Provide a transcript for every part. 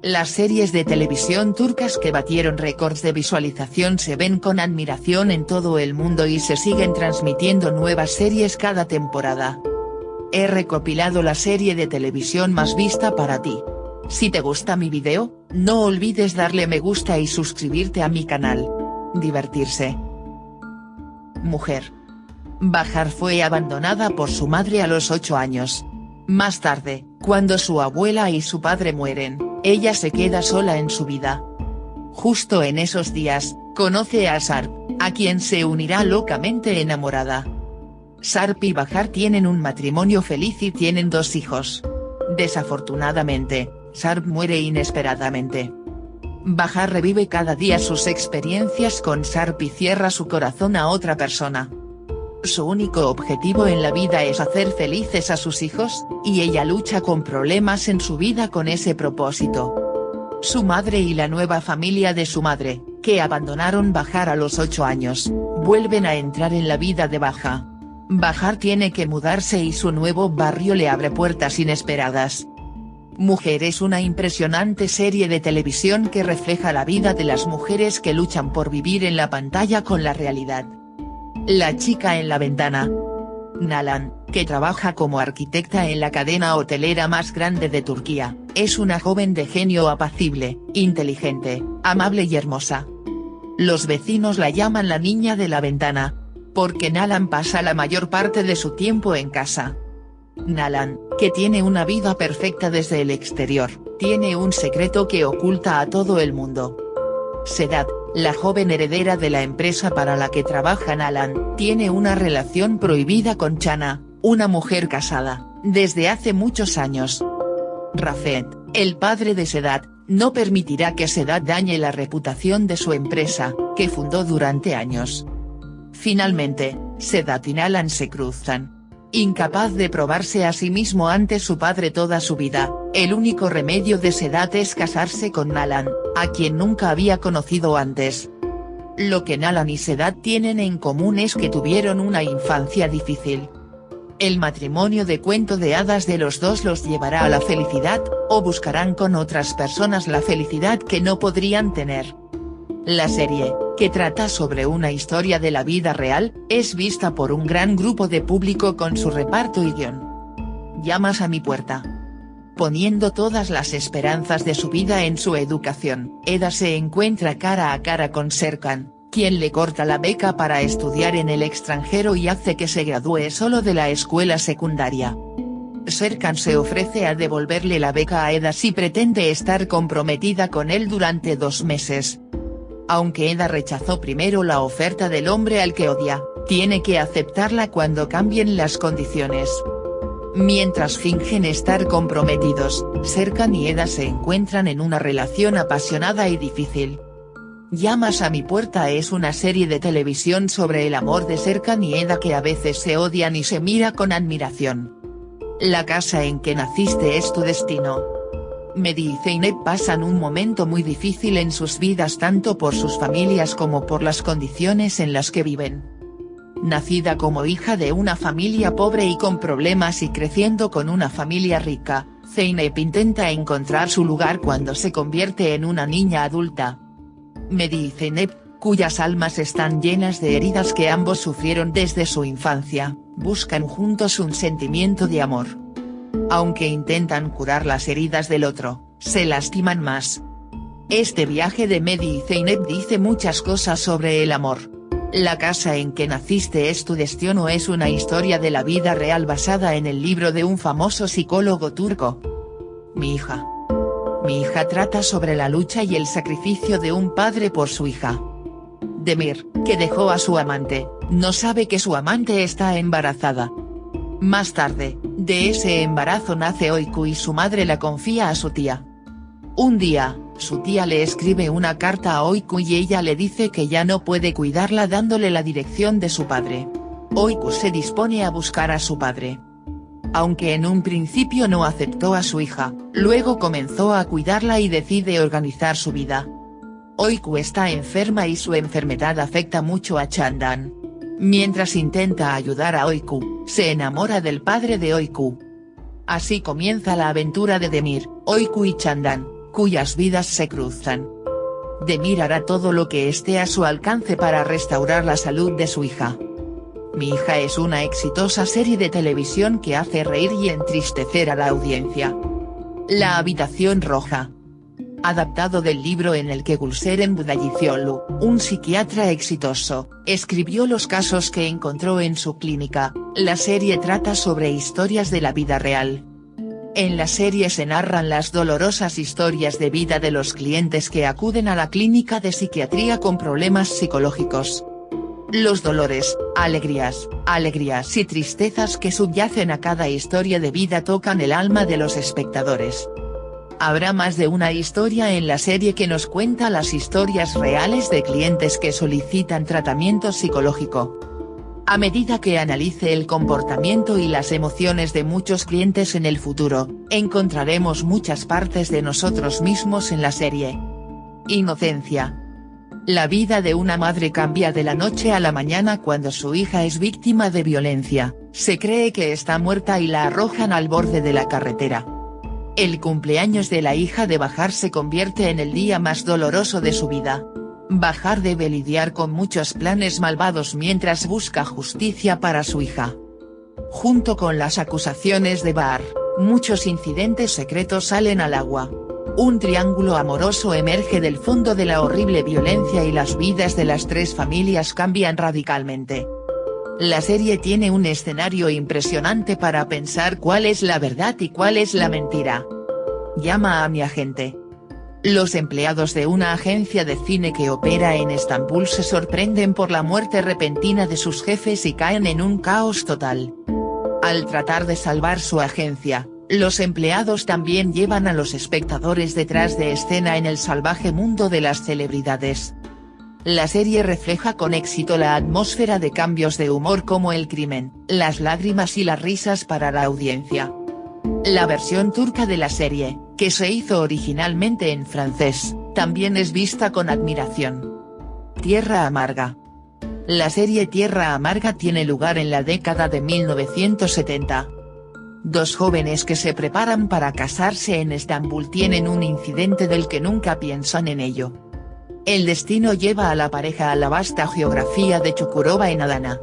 Las series de televisión turcas que batieron récords de visualización se ven con admiración en todo el mundo y se siguen transmitiendo nuevas series cada temporada. He recopilado la serie de televisión más vista para ti. Si te gusta mi video, no olvides darle me gusta y suscribirte a mi canal. Divertirse. Mujer. Bahar fue abandonada por su madre a los 8 años. Más tarde, cuando su abuela y su padre mueren, ella se queda sola en su vida. Justo en esos días, conoce a Sarp, a quien se unirá locamente enamorada. Sarp y Bahar tienen un matrimonio feliz y tienen 2 hijos. Desafortunadamente, Sarp muere inesperadamente. Bahar revive cada día sus experiencias con Sarp y cierra su corazón a otra persona. Su único objetivo en la vida es hacer felices a sus hijos, y ella lucha con problemas en su vida con ese propósito. Su madre y la nueva familia de su madre, que abandonaron Bahar a los 8 años, vuelven a entrar en la vida de Bahar. Bahar tiene que mudarse y su nuevo barrio le abre puertas inesperadas. Mujer es una impresionante serie de televisión que refleja la vida de las mujeres que luchan por vivir en la pantalla con la realidad. La chica en la ventana. Nalan, que trabaja como arquitecta en la cadena hotelera más grande de Turquía, es una joven de genio apacible, inteligente, amable y hermosa. Los vecinos la llaman la niña de la ventana, porque Nalan pasa la mayor parte de su tiempo en casa. Nalan, que tiene una vida perfecta desde el exterior, tiene un secreto que oculta a todo el mundo. Sedat, la joven heredera de la empresa para la que trabaja Nalan, tiene una relación prohibida con Chana, una mujer casada, desde hace muchos años. Rafet, el padre de Sedat, no permitirá que Sedat dañe la reputación de su empresa, que fundó durante años. Finalmente, Sedat y Nalan se cruzan. Incapaz de probarse a sí mismo ante su padre toda su vida, el único remedio de Sedat es casarse con Nalan, a quien nunca había conocido antes. Lo que Nalan y Sedat tienen en común es que tuvieron una infancia difícil. El matrimonio de cuento de hadas de los dos los llevará a la felicidad, o buscarán con otras personas la felicidad que no podrían tener. La serie, que trata sobre una historia de la vida real, es vista por un gran grupo de público con su reparto y guión. Llamas a mi puerta. Poniendo todas las esperanzas de su vida en su educación, Eda se encuentra cara a cara con Serkan, quien le corta la beca para estudiar en el extranjero y hace que se gradúe solo de la escuela secundaria. Serkan se ofrece a devolverle la beca a Eda si pretende estar comprometida con él durante 2 meses. Aunque Eda rechazó primero la oferta del hombre al que odia, tiene que aceptarla cuando cambien las condiciones. Mientras fingen estar comprometidos, Serkan y Eda se encuentran en una relación apasionada y difícil. Llamas a mi puerta es una serie de televisión sobre el amor de Serkan y Eda que a veces se odian y se mira con admiración. La casa en que naciste es tu destino. Mehdi y Zeynep pasan un momento muy difícil en sus vidas tanto por sus familias como por las condiciones en las que viven. Nacida como hija de una familia pobre y con problemas y creciendo con una familia rica, Zeynep intenta encontrar su lugar cuando se convierte en una niña adulta. Mehdi y Zeynep, cuyas almas están llenas de heridas que ambos sufrieron desde su infancia, buscan juntos un sentimiento de amor. Aunque intentan curar las heridas del otro, se lastiman más. Este viaje de Mehdi y Zeynep dice muchas cosas sobre el amor. La casa en que naciste es tu destino es una historia de la vida real basada en el libro de un famoso psicólogo turco. Mi hija. Mi hija trata sobre la lucha y el sacrificio de un padre por su hija. Demir, que dejó a su amante, no sabe que su amante está embarazada. Más tarde, de ese embarazo nace Oiku y su madre la confía a su tía. Un día, su tía le escribe una carta a Oiku y ella le dice que ya no puede cuidarla dándole la dirección de su padre. Oiku se dispone a buscar a su padre. Aunque en un principio no aceptó a su hija, luego comenzó a cuidarla y decide organizar su vida. Oiku está enferma y su enfermedad afecta mucho a Chandan. Mientras intenta ayudar a Oiku, se enamora del padre de Oiku. Así comienza la aventura de Demir, Oiku y Chandan, cuyas vidas se cruzan. Demir hará todo lo que esté a su alcance para restaurar la salud de su hija. Mi hija es una exitosa serie de televisión que hace reír y entristecer a la audiencia. La habitación roja. Adaptado del libro en el que Gulseren Budayicioglu, un psiquiatra exitoso, escribió los casos que encontró en su clínica, la serie trata sobre historias de la vida real. En la serie se narran las dolorosas historias de vida de los clientes que acuden a la clínica de psiquiatría con problemas psicológicos. Los dolores, alegrías y tristezas que subyacen a cada historia de vida tocan el alma de los espectadores. Habrá más de una historia en la serie que nos cuenta las historias reales de clientes que solicitan tratamiento psicológico. A medida que analice el comportamiento y las emociones de muchos clientes en el futuro, encontraremos muchas partes de nosotros mismos en la serie. Inocencia. La vida de una madre cambia de la noche a la mañana cuando su hija es víctima de violencia, se cree que está muerta y la arrojan al borde de la carretera. El cumpleaños de la hija de Bahar se convierte en el día más doloroso de su vida. Bahar debe lidiar con muchos planes malvados mientras busca justicia para su hija. Junto con las acusaciones de Bahar, muchos incidentes secretos salen al agua. Un triángulo amoroso emerge del fondo de la horrible violencia y las vidas de las tres familias cambian radicalmente. La serie tiene un escenario impresionante para pensar cuál es la verdad y cuál es la mentira. Llama a mi agente. Los empleados de una agencia de cine que opera en Estambul se sorprenden por la muerte repentina de sus jefes y caen en un caos total. Al tratar de salvar su agencia, los empleados también llevan a los espectadores detrás de escena en el salvaje mundo de las celebridades. La serie refleja con éxito la atmósfera de cambios de humor como el crimen, las lágrimas y las risas para la audiencia. La versión turca de la serie, que se hizo originalmente en francés, también es vista con admiración. Tierra Amarga. La serie Tierra Amarga tiene lugar en la década de 1970. Dos jóvenes que se preparan para casarse en Estambul tienen un incidente del que nunca piensan en ello. El destino lleva a la pareja a la vasta geografía de Çukurova en Adana.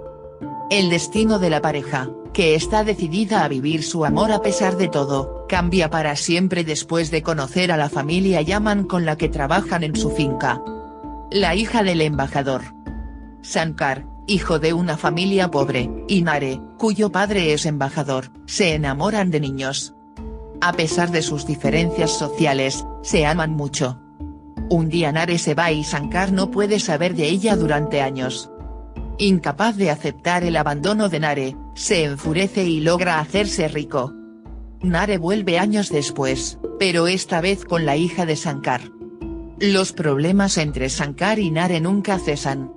El destino de la pareja, que está decidida a vivir su amor a pesar de todo, cambia para siempre después de conocer a la familia Yaman con la que trabajan en su finca. La hija del embajador Sankar, hijo de una familia pobre, y Nare, cuyo padre es embajador, se enamoran de niños. A pesar de sus diferencias sociales, se aman mucho. Un día Nare se va y Sankar no puede saber de ella durante años. Incapaz de aceptar el abandono de Nare, se enfurece y logra hacerse rico. Nare vuelve años después, pero esta vez con la hija de Sankar. Los problemas entre Sankar y Nare nunca cesan.